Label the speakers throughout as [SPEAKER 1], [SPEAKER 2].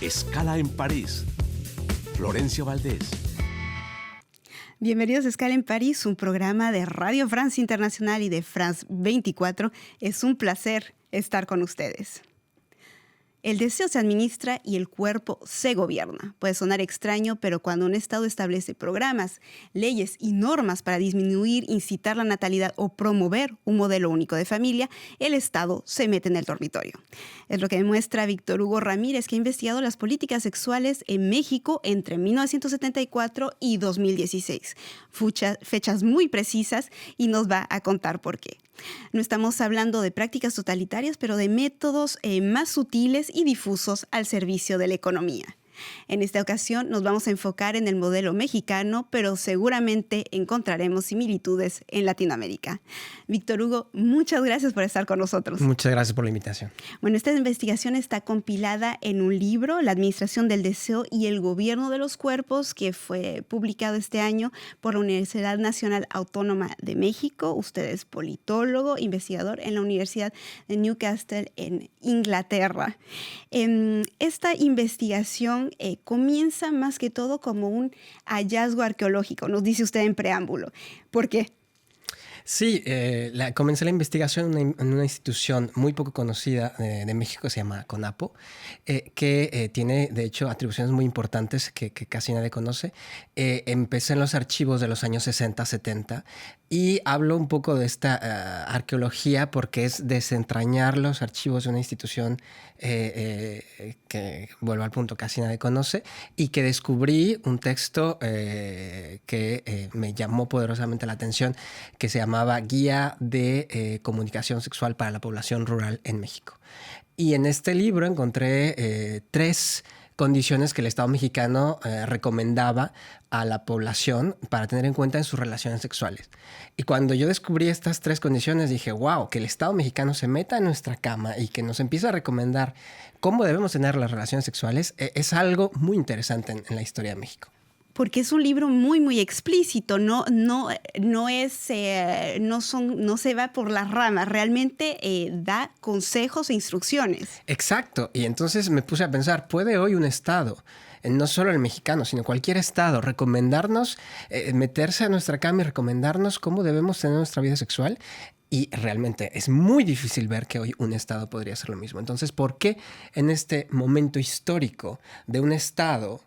[SPEAKER 1] Escala en París. Florencia Valdés.
[SPEAKER 2] Bienvenidos a Escala en París, un programa de Radio France Internacional y de France 24. Es un placer estar con ustedes. El deseo se administra y el cuerpo se gobierna. Puede sonar extraño, pero cuando un Estado establece programas, leyes y normas para disminuir, incitar la natalidad o promover un modelo único de familia, el Estado se mete en el dormitorio. Es lo que demuestra Víctor Hugo Ramírez, que ha investigado las políticas sexuales en México entre 1974 y 2016. Fechas muy precisas, y nos va a contar por qué. No estamos hablando de prácticas totalitarias, pero de métodos más sutiles y difusos al servicio de la economía. En esta ocasión nos vamos a enfocar en el modelo mexicano, pero seguramente encontraremos similitudes en Latinoamérica. Víctor Hugo, muchas gracias por estar con nosotros.
[SPEAKER 3] Muchas gracias por la invitación.
[SPEAKER 2] Bueno, esta investigación está compilada en un libro, La Administración del Deseo y el Gobierno de los Cuerpos, que fue publicado este año por la Universidad Nacional Autónoma de México. Usted es politólogo, investigador en la Universidad de Newcastle en Inglaterra. Esta investigación comienza más que todo como un hallazgo arqueológico, nos dice usted en preámbulo. ¿Por qué?
[SPEAKER 3] Sí, comencé la investigación en una institución muy poco conocida de México que se llama CONAPO, que tiene, de hecho, atribuciones muy importantes que casi nadie conoce. Empecé en los archivos de los años 60, 70 y hablo un poco de esta arqueología porque es desentrañar los archivos de una institución que, vuelvo al punto, casi nadie conoce, y que descubrí un texto que me llamó poderosamente la atención, que se llamaba Guía de Comunicación Sexual para la Población Rural en México. Y en este libro encontré 3 condiciones que el Estado mexicano recomendaba a la población para tener en cuenta en sus relaciones sexuales. Y cuando yo descubrí estas 3 condiciones, dije, wow, que el Estado mexicano se meta en nuestra cama y que nos empiece a recomendar cómo debemos tener las relaciones sexuales, es algo muy interesante en la historia de México.
[SPEAKER 2] Porque es un libro muy, muy explícito, no se va por las ramas, realmente da consejos e instrucciones.
[SPEAKER 3] Exacto, y entonces me puse a pensar, ¿puede hoy un Estado, no solo el mexicano, sino cualquier Estado, recomendarnos, meterse a nuestra cama y recomendarnos cómo debemos tener nuestra vida sexual? Y realmente es muy difícil ver que hoy un Estado podría hacer lo mismo. Entonces, ¿por qué en este momento histórico de un Estado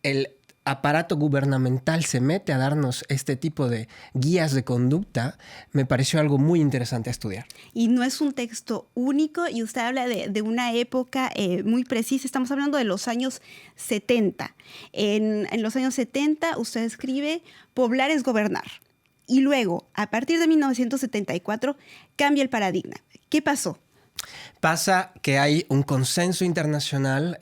[SPEAKER 3] el aparato gubernamental se mete a darnos este tipo de guías de conducta? Me pareció algo muy interesante a estudiar.
[SPEAKER 2] Y no es un texto único, y usted habla de una época muy precisa. Estamos hablando de los años 70. En los años 70 usted escribe: poblar es gobernar. Y luego, a partir de 1974, cambia el paradigma. ¿Qué pasó?
[SPEAKER 3] Pasa que hay un consenso internacional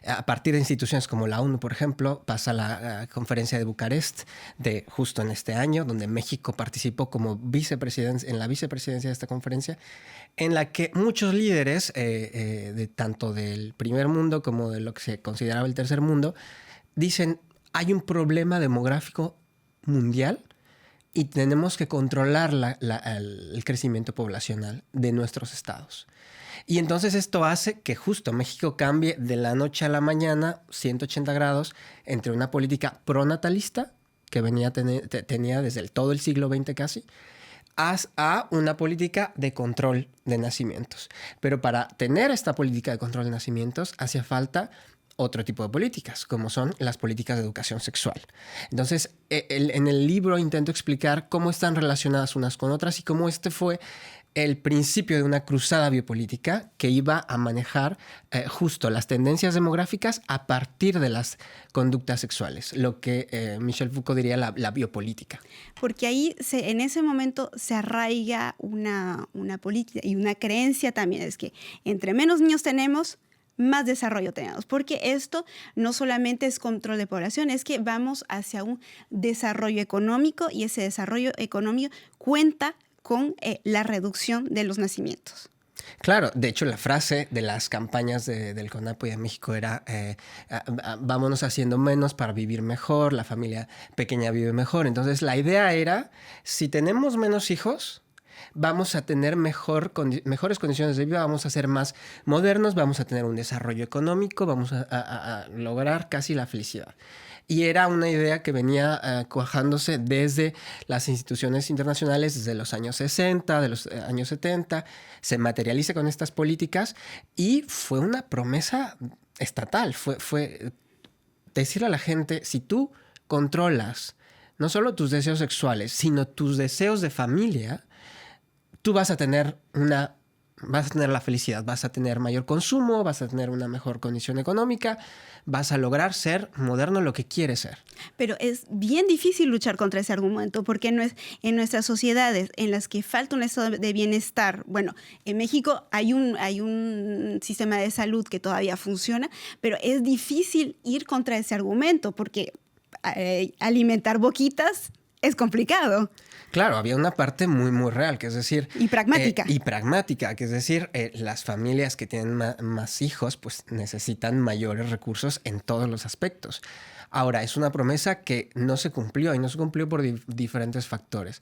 [SPEAKER 3] a partir de instituciones como la ONU, por ejemplo. Pasa la conferencia de Bucarest de justo en este año, donde México participó como en la vicepresidencia de esta conferencia, en la que muchos líderes tanto del primer mundo como de lo que se consideraba el tercer mundo dicen: hay un problema demográfico mundial y tenemos que controlar el crecimiento poblacional de nuestros estados. Y entonces esto hace que justo México cambie de la noche a la mañana 180 grados entre una política pronatalista que tenía desde todo el siglo XX casi, a una política de control de nacimientos. Pero para tener esta política de control de nacimientos hacía falta otro tipo de políticas, como son las políticas de educación sexual. Entonces, en el libro intento explicar cómo están relacionadas unas con otras y cómo este fue el principio de una cruzada biopolítica que iba a manejar justo las tendencias demográficas a partir de las conductas sexuales, lo que Michel Foucault diría la biopolítica.
[SPEAKER 2] Porque ahí en ese momento se arraiga una política y una creencia también, es que entre menos niños tenemos, más desarrollo tenemos, porque esto no solamente es control de población, es que vamos hacia un desarrollo económico, y ese desarrollo económico cuenta con la reducción de los nacimientos.
[SPEAKER 3] Claro, de hecho la frase de las campañas del CONAPO y de México era vámonos haciendo menos para vivir mejor, la familia pequeña vive mejor. Entonces la idea era, si tenemos menos hijos, vamos a tener mejores condiciones de vida, vamos a ser más modernos, vamos a tener un desarrollo económico, vamos a lograr casi la felicidad. Y era una idea que venía cuajándose desde las instituciones internacionales desde los años 60, de los años 70, se materializa con estas políticas y fue una promesa estatal, fue decirle a la gente, si tú controlas no solo tus deseos sexuales, sino tus deseos de familia, tú vas a tener la felicidad, vas a tener mayor consumo, vas a tener una mejor condición económica, vas a lograr ser moderno lo que quieres ser.
[SPEAKER 2] Pero es bien difícil luchar contra ese argumento porque en nuestras sociedades en las que falta un estado de bienestar, bueno, en México hay un sistema de salud que todavía funciona, pero es difícil ir contra ese argumento porque alimentar boquitas es complicado.
[SPEAKER 3] Claro, había una parte muy, muy real, que es decir...
[SPEAKER 2] Y pragmática.
[SPEAKER 3] Que es decir, las familias que tienen más hijos pues necesitan mayores recursos en todos los aspectos. Ahora, es una promesa que no se cumplió y no se cumplió por diferentes factores.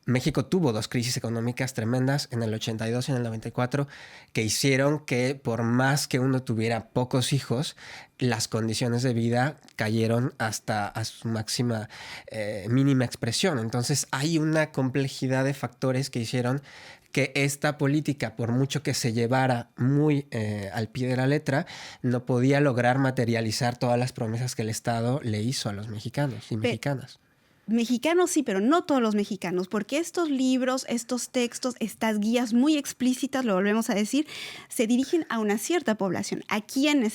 [SPEAKER 3] México tuvo 2 crisis económicas tremendas en el 82 y en el 94 que hicieron que por más que uno tuviera pocos hijos, las condiciones de vida cayeron hasta a su máxima mínima expresión. Entonces hay una complejidad de factores que hicieron que esta política, por mucho que se llevara muy al pie de la letra, no podía lograr materializar todas las promesas que el Estado le hizo a los mexicanos y mexicanas.
[SPEAKER 2] Mexicanos sí, pero no todos los mexicanos, porque estos libros, estos textos, estas guías muy explícitas, lo volvemos a decir, se dirigen a una cierta población. ¿A quién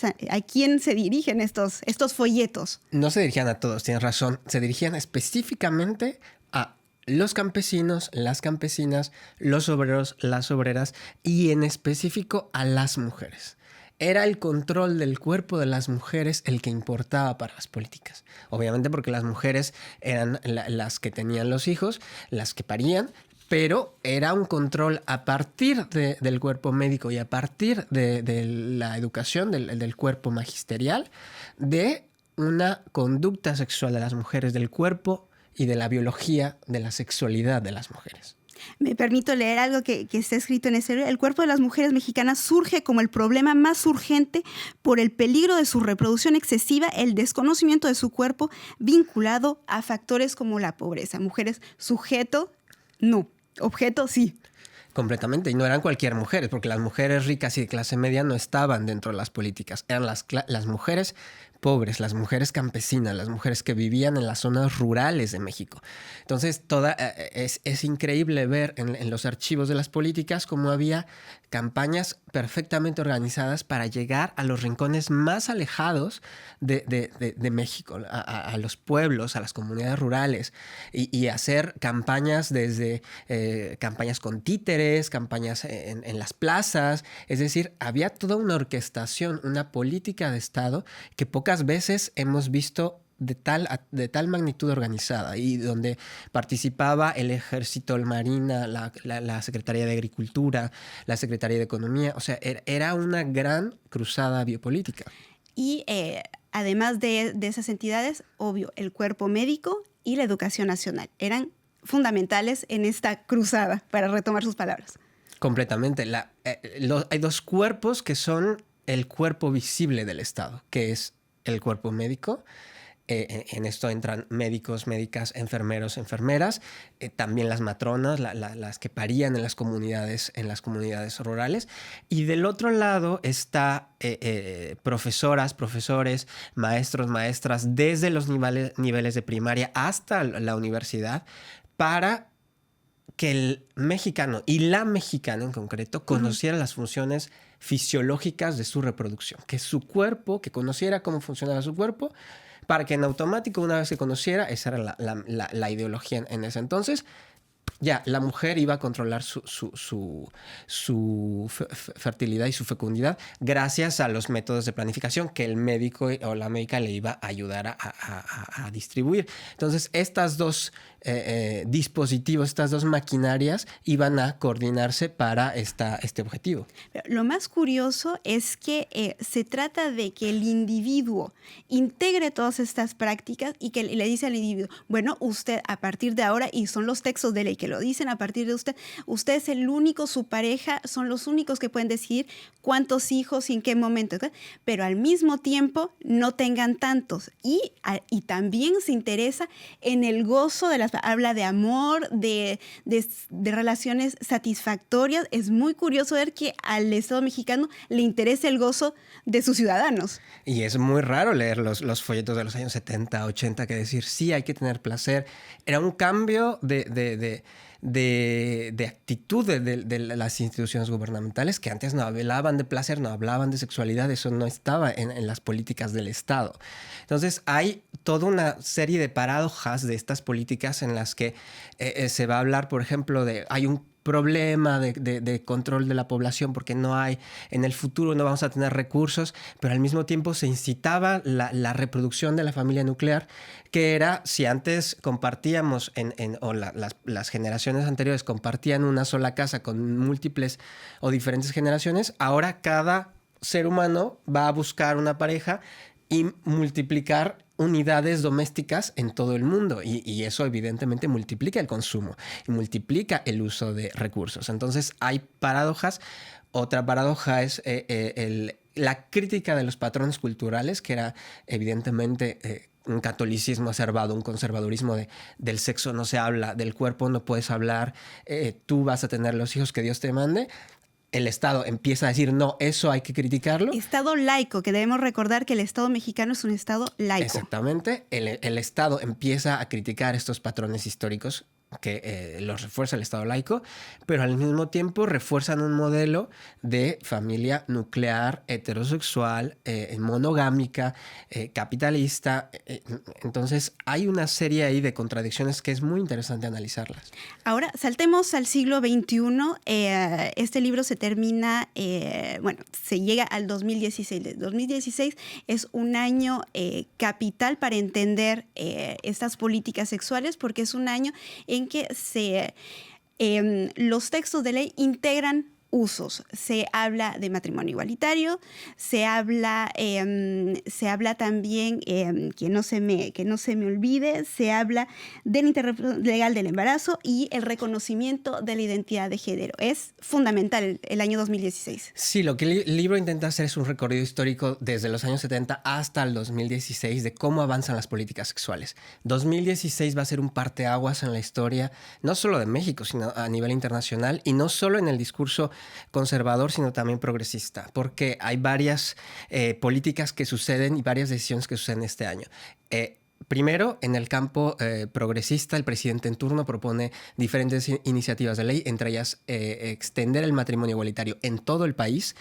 [SPEAKER 2] se dirigen estos folletos?
[SPEAKER 3] No se dirigían a todos, tienes razón. Se dirigían específicamente a los campesinos, las campesinas, los obreros, las obreras y en específico a las mujeres. Era el control del cuerpo de las mujeres el que importaba para las políticas. Obviamente porque las mujeres eran las que tenían los hijos, las que parían, pero era un control a partir del cuerpo médico y a partir de la educación del cuerpo magisterial de una conducta sexual de las mujeres, del cuerpo y de la biología de la sexualidad de las mujeres.
[SPEAKER 2] Me permito leer algo que está escrito en ese libro. El cuerpo de las mujeres mexicanas surge como el problema más urgente por el peligro de su reproducción excesiva, el desconocimiento de su cuerpo vinculado a factores como la pobreza. Mujeres, sujeto, no. Objeto, sí.
[SPEAKER 3] Completamente, y no eran cualquier mujeres, porque las mujeres ricas y de clase media no estaban dentro de las políticas. Eran las mujeres pobres, las mujeres campesinas, las mujeres que vivían en las zonas rurales de México. Entonces, es increíble ver en los archivos de las políticas cómo había campañas perfectamente organizadas para llegar a los rincones más alejados de México, a los pueblos, a las comunidades rurales, y hacer campañas desde campañas con títeres, campañas en las plazas. Es decir, había toda una orquestación, una política de Estado que pocas veces hemos visto de tal magnitud organizada y donde participaba el Ejército, el Marina, la Secretaría de Agricultura, la Secretaría de Economía. O sea, era una gran cruzada biopolítica.
[SPEAKER 2] Y además de esas entidades, obvio, el cuerpo médico y la educación nacional eran fundamentales en esta cruzada, para retomar sus palabras.
[SPEAKER 3] Completamente. Hay 2 cuerpos que son el cuerpo visible del Estado, que es el cuerpo médico. En esto entran médicos, médicas, enfermeros, enfermeras, también las matronas, las que parían en las comunidades rurales. Y del otro lado está profesoras, profesores, maestros, maestras, desde los niveles de primaria hasta la universidad, para que el mexicano y la mexicana en concreto conociera las funciones fisiológicas de su reproducción, que su cuerpo, que conociera cómo funcionaba su cuerpo, para que en automático, una vez que conociera, esa era la ideología en ese entonces, ya la mujer iba a controlar su fertilidad y su fecundidad gracias a los métodos de planificación que el médico o la médica le iba a ayudar a distribuir. Entonces, estas 2 dispositivos, estas 2 maquinarias iban a coordinarse para este objetivo.
[SPEAKER 2] Pero lo más curioso es que se trata de que el individuo integre todas estas prácticas y que le dice al individuo, bueno, usted a partir de ahora, y son los textos de ley que lo dicen a partir de usted. Usted es el único, su pareja son los únicos que pueden decidir cuántos hijos y en qué momento, ¿verdad? Pero al mismo tiempo no tengan tantos. Y también se interesa en el gozo de las... Habla de amor, de relaciones satisfactorias. Es muy curioso ver que al Estado mexicano le interesa el gozo de sus ciudadanos.
[SPEAKER 3] Y es muy raro leer los folletos de los años 70, 80, que decir, sí, hay que tener placer. Era un cambio de actitud de las instituciones gubernamentales que antes no hablaban de placer, no hablaban de sexualidad, eso no estaba en las políticas del Estado. Entonces hay toda una serie de paradojas de estas políticas en las que se va a hablar, por ejemplo, hay un problema de control de la población porque no hay, en el futuro no vamos a tener recursos, pero al mismo tiempo se incitaba la reproducción de la familia nuclear, que era, si antes compartíamos las generaciones anteriores compartían una sola casa con múltiples o diferentes generaciones, ahora cada ser humano va a buscar una pareja y multiplicar unidades domésticas en todo el mundo y eso evidentemente multiplica el consumo y multiplica el uso de recursos. Entonces hay paradojas. Otra paradoja es la crítica de los patrones culturales, que era evidentemente un catolicismo acervado, un conservadurismo del sexo no se habla, del cuerpo no puedes hablar, tú vas a tener los hijos que Dios te mande. El Estado empieza a decir, no, eso hay que criticarlo.
[SPEAKER 2] Estado laico, que debemos recordar que el Estado mexicano es un Estado laico.
[SPEAKER 3] Exactamente. El Estado empieza a criticar estos patrones históricos que los refuerza el Estado laico, pero al mismo tiempo refuerzan un modelo de familia nuclear, heterosexual, monogámica, capitalista. Entonces hay una serie ahí de contradicciones que es muy interesante analizarlas.
[SPEAKER 2] Ahora, saltemos al siglo XXI. Este libro se termina, se llega al 2016. El 2016 es un año capital para entender estas políticas sexuales, porque es un año en que los textos de ley integran usos. Se habla de matrimonio igualitario, se habla también, que no se me olvide, se habla del interrupción legal del embarazo y el reconocimiento de la identidad de género. Es fundamental el año 2016.
[SPEAKER 3] Sí, lo que el libro intenta hacer es un recorrido histórico desde los años 70 hasta el 2016 de cómo avanzan las políticas sexuales. 2016 va a ser un parteaguas en la historia, no solo de México, sino a nivel internacional, y no solo en el discurso conservador, sino también progresista, porque hay varias políticas que suceden y varias decisiones que suceden este año. Primero, en el campo progresista, el presidente en turno propone diferentes iniciativas de ley, entre ellas extender el matrimonio igualitario en todo el país,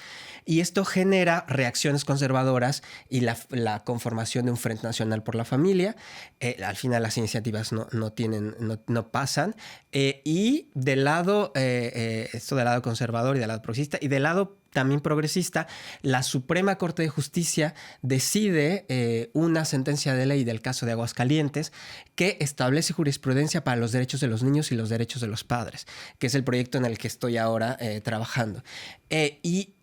[SPEAKER 3] y esto genera reacciones conservadoras y la conformación de un Frente Nacional por la Familia. Al final las iniciativas no pasan. Y del lado, esto del lado conservador y del lado progresista, y del lado también progresista, la Suprema Corte de Justicia decide una sentencia de ley del caso de Aguascalientes que establece jurisprudencia para los derechos de los niños y los derechos de los padres, que es el proyecto en el que estoy ahora trabajando. Y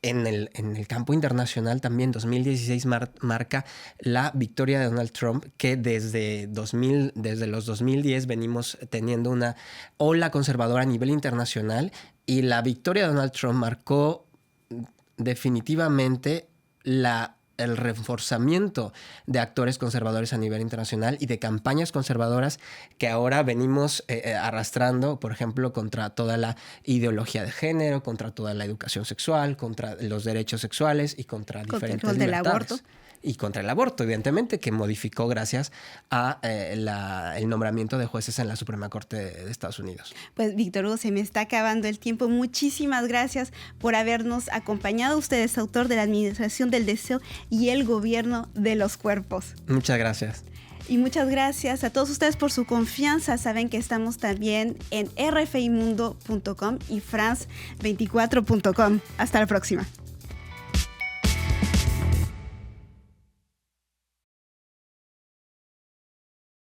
[SPEAKER 3] en el campo internacional también 2016 marca la victoria de Donald Trump, que desde los 2010 venimos teniendo una ola conservadora a nivel internacional, y la victoria de Donald Trump marcó definitivamente el reforzamiento de actores conservadores a nivel internacional y de campañas conservadoras que ahora venimos arrastrando, por ejemplo, contra toda la ideología de género, contra toda la educación sexual, contra los derechos sexuales y contra diferentes libertades.
[SPEAKER 2] Del aborto.
[SPEAKER 3] Y contra el aborto, evidentemente, que modificó gracias a el nombramiento de jueces en la Suprema Corte de Estados Unidos.
[SPEAKER 2] Pues, Víctor Hugo, se me está acabando el tiempo. Muchísimas gracias por habernos acompañado. Usted es autor de La Administración del Deseo y el Gobierno de los Cuerpos.
[SPEAKER 3] Muchas gracias.
[SPEAKER 2] Y muchas gracias a todos ustedes por su confianza. Saben que estamos también en rfimundo.com y france24.com. Hasta la próxima.